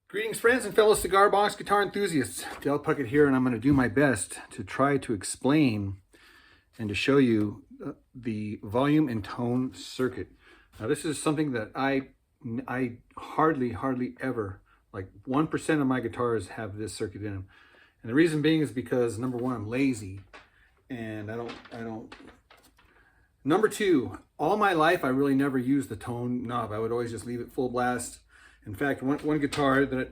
Greetings friends and fellow cigar box guitar enthusiasts. Dale Puckett here, and I'm going to do my best to try to explain and to show you the volume and tone circuit. Now this is something that I hardly ever, like 1% of my guitars have this circuit in them. And the reason being is because number one, I'm lazy and I don't. Number two, all my life I really never used the tone knob. I would always just leave it full blast. In fact, one guitar that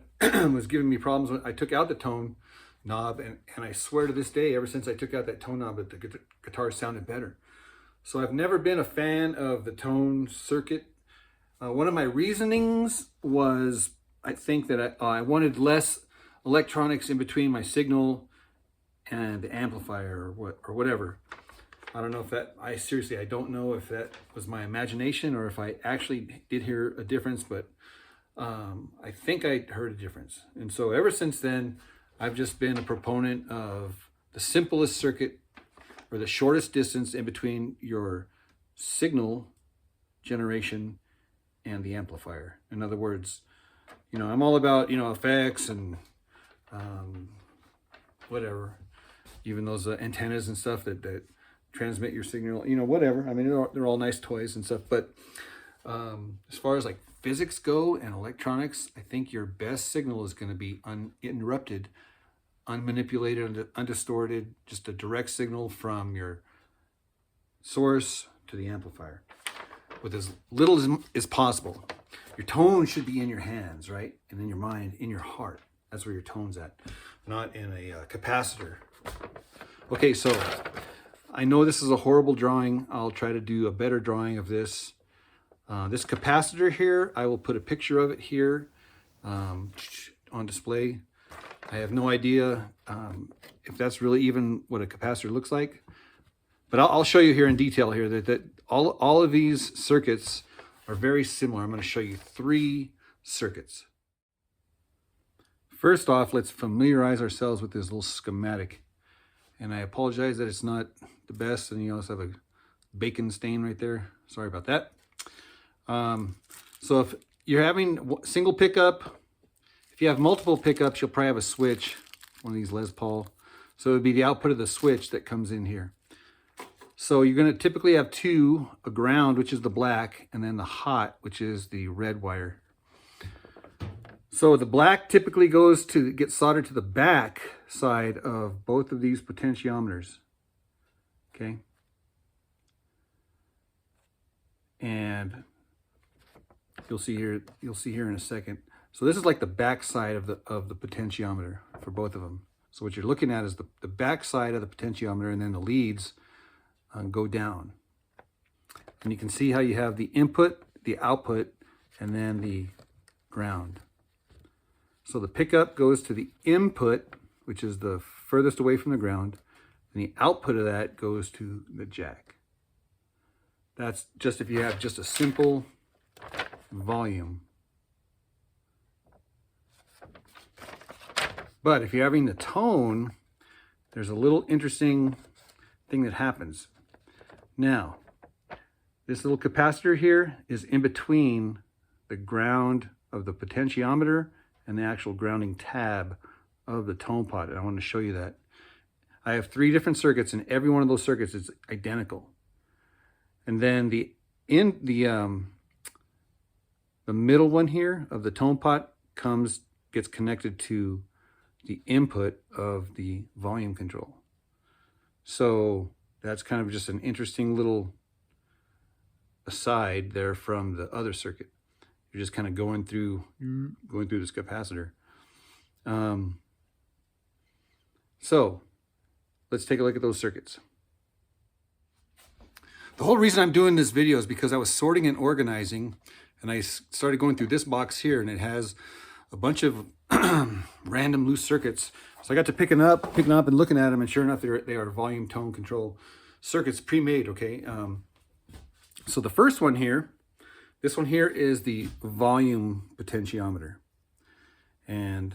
was giving me problems when I took out the tone knob, and I swear to this day, ever since I took out that tone knob, that the guitar sounded better. So I've never been a fan of the tone circuit. One of my reasonings was I think that I wanted less electronics in between my signal and the amplifier or whatever. I don't know if that, I don't know if that was my imagination or if I actually did hear a difference, but I think I heard a difference. And so ever since then, I've just been a proponent of the simplest circuit or the shortest distance in between your signal generation and the amplifier. In other words, you know, I'm all about, you know, effects and whatever, even those antennas and stuff that transmit your signal, you know, whatever. I mean, they're all nice toys and stuff, but as far as like physics go and electronics, I think your best signal is going to be uninterrupted, unmanipulated, undistorted, just a direct signal from your source to the amplifier with as little as possible. Your tone should be in your hands, right? And in your mind, in your heart. That's where your tone's at, not in a capacitor. Okay, so I know this is a horrible drawing. I'll try to do a better drawing of this. This capacitor here, I will put a picture of it here on display. I have no idea if that's really even what a capacitor looks like, but I'll show you here in detail here that all of these circuits are very similar. I'm going to show you 3 circuits. First off, let's familiarize ourselves with this little schematic. And I apologize that it's not the best, and you also have a bacon stain right there. Sorry about that. So if you're having single pickup, if you have multiple pickups, you'll probably have a switch, one of these Les Paul. So it would be the output of the switch that comes in here. So you're going to typically have 2, a ground, which is the black, and then the hot, which is the red wire. So the black typically gets soldered to the back side of both of these potentiometers. Okay. And you'll see here in a second. So this is like the back side of the potentiometer for both of them. So what you're looking at is the back side of the potentiometer, and then the leads go down. And you can see how you have the input, the output, and then the ground. So the pickup goes to the input, which is the furthest away from the ground, and the output of that goes to the jack. That's just if you have just a simple volume. But if you're having the tone, there's a little interesting thing that happens. Now, this little capacitor here is in between the ground of the potentiometer and the actual grounding tab of the tone pot. And I want to show you that. I have 3 different circuits, and every one of those circuits is identical. And then the middle one here of the tone pot gets connected to the input of the volume control. So that's kind of just an interesting little aside there from the other circuit. You're just kind of going through this capacitor. So let's take a look at those circuits. The whole reason I'm doing this video is because I was sorting and organizing, and I started going through this box here, and it has a bunch of random loose circuits. So I got to picking up and looking at them, and sure enough, they are volume tone control circuits pre-made, okay? So the first one here, this one here is the volume potentiometer. And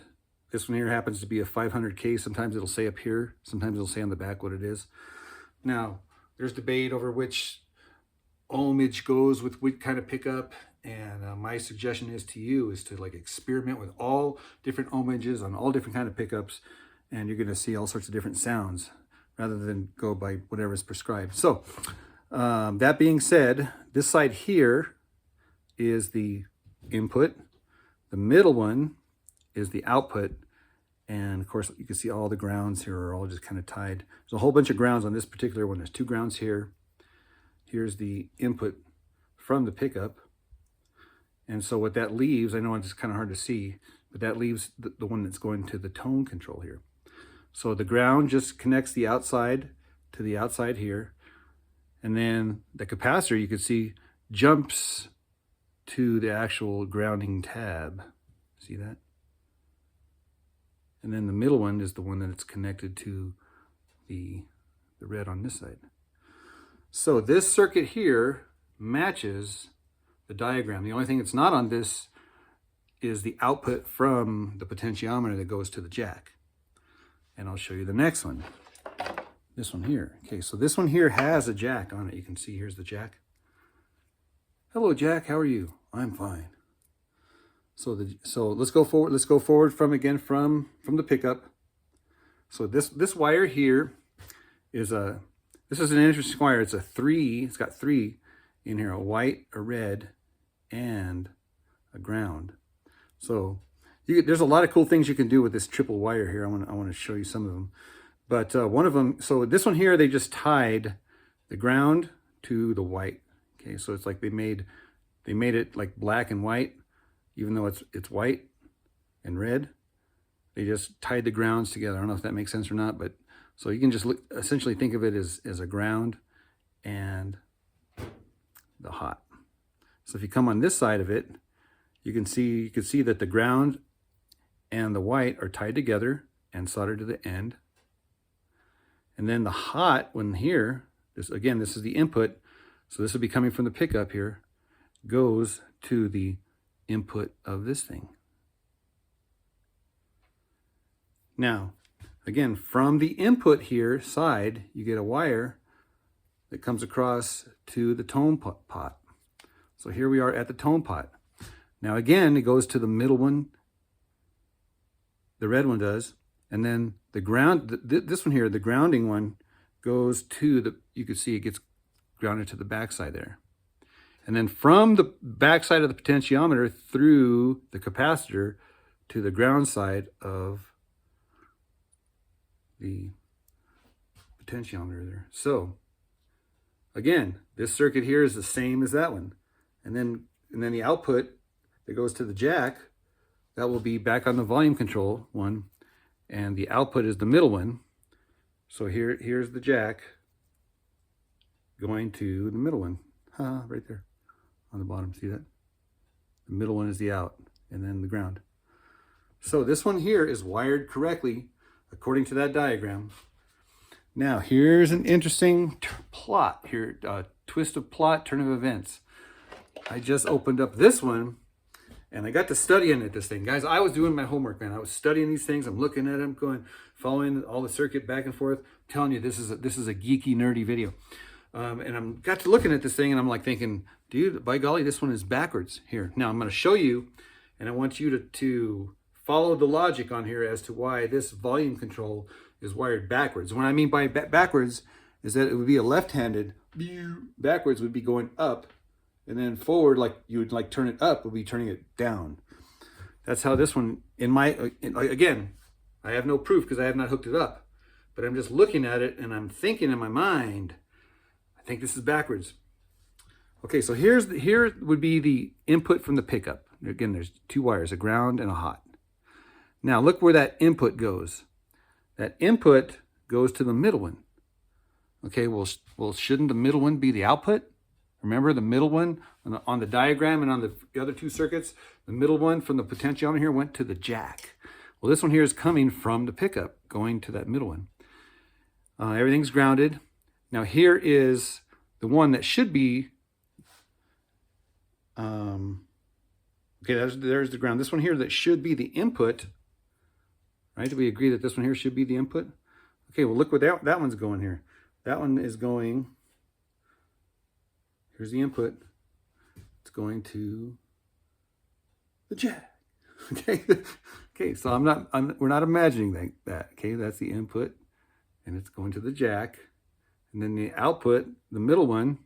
this one here happens to be a 500K. Sometimes it'll say up here, sometimes it'll say on the back what it is. Now, there's debate over which ohmage goes with what kind of pickup. And my suggestion is to you is to like experiment with all different ohmages on all different kind of pickups, and you're going to see all sorts of different sounds rather than go by whatever is prescribed. So that being said, this side here is the input. The middle one is the output. And of course, you can see all the grounds here are all just kind of tied. There's a whole bunch of grounds on this particular one. There's 2 grounds here. Here's the input from the pickup. And so what that leaves, I know it's kind of hard to see, but that leaves the one that's going to the tone control here. So the ground just connects the outside to the outside here. And then the capacitor, you can see, jumps to the actual grounding tab. See that? And then the middle one is the one that it's connected to the red on this side. So this circuit here matches the diagram. The only thing that's not on this is the output from the potentiometer that goes to the jack. And I'll show you the next one. This one here. Okay, so this one here has a jack on it. You can see here's the jack. Hello, Jack. How are you? I'm fine. So let's go forward. Let's go forward from the pickup. So this wire here is this is an interesting wire. It's a 3. It's got 3 in here: a white, a red, and a ground. So there's a lot of cool things you can do with this triple wire here. I want to show you some of them. But one of them, so this one here, they just tied the ground to the white. Okay, so it's like they made it like black and white, even though it's white and red. They just tied the grounds together. I don't know if that makes sense or not, but so you can just essentially think of it as a ground and the hot. So if you come on this side of it, you can see that the ground and the white are tied together and soldered to the end. And then the hot one here, this is the input. So this will be coming from the pickup here, goes to the input of this thing. Now, again, from the input here side, you get a wire that comes across to the tone pot. So here we are at the tone pot. Now again, it goes to the middle one, the red one does, and then the ground, this one here, the grounding one, goes to you can see it gets grounded to the backside there. And then from the backside of the potentiometer through the capacitor to the ground side of the potentiometer there. So again, this circuit here is the same as that one. And then the output that goes to the jack, that will be back on the volume control one. And the output is the middle one. So here's the jack going to the middle one. Right there on the bottom, see that? The middle one is the out, and then the ground. So this one here is wired correctly according to that diagram. Now here's an interesting plot here, twist of plot, turn of events. I just opened up this one and I got to studying this thing. Guys, I was doing my homework, man. I was studying these things. I'm looking at them, following all the circuit back and forth. I'm telling you, this is a geeky, nerdy video. And I got to looking at this thing and I'm like thinking, dude, by golly, this one is backwards here. Now I'm going to show you, and I want you to follow the logic on here as to why this volume control is wired backwards. What I mean by backwards is that it would be a left-handed, backwards would be going up, and then forward, like you would like turn it up, would be turning it down. That's how this one, again, I have no proof because I have not hooked it up, but I'm just looking at it and I'm thinking in my mind, I think this is backwards. Okay, so here would be the input from the pickup. Again, there's 2 wires, a ground and a hot. Now look where that input goes. That input goes to the middle one. Okay, well shouldn't the middle one be the output? Remember the middle one on the diagram and on the other 2 circuits, the middle one from the potentiometer here went to the jack. Well, this one here is coming from the pickup, going to that middle one. Everything's grounded. Now here is the one that should be, okay, there's the ground. This one here that should be the input, right? Do we agree that this one here should be the input? Okay, well look where that one's going here. That one is going, here's the input. it's going to the jack. Okay. Okay, so we're not imagining that. Okay, that's the input, and it's going to the jack. And then the output, the middle one,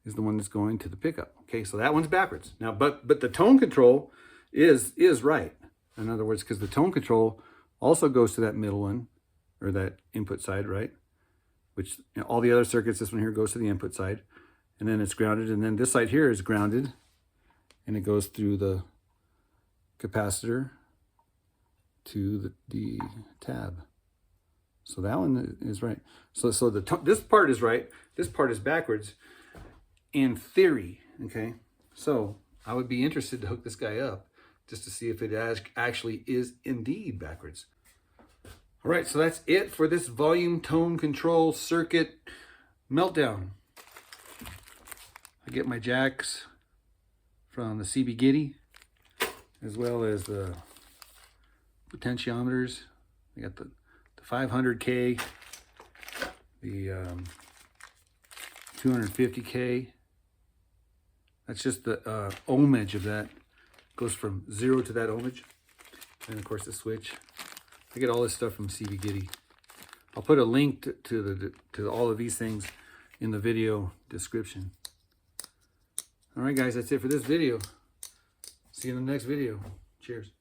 is the one that's going to the pickup. Okay, so that one's backwards. Now, but the tone control is right. In other words, because the tone control also goes to that middle one, or that input side, right? Which, you know, all the other circuits, this one here goes to the input side, and then it's grounded, and then this side here is grounded, and it goes through the capacitor to the tab. So that one is right. So this part is right. This part is backwards in theory, okay? So I would be interested to hook this guy up just to see if it actually is indeed backwards. All right, so that's it for this volume tone control circuit meltdown. I get my jacks from the PuckettCBG, as well as the potentiometers. I got the 500K, the 250K. That's just the ohmage of that. Goes from 0 to that ohmage. And of course the switch. I get all this stuff from PuckettCBG. I'll put a link to all of these things in the video description. All right, guys, that's it for this video. See you in the next video. Cheers.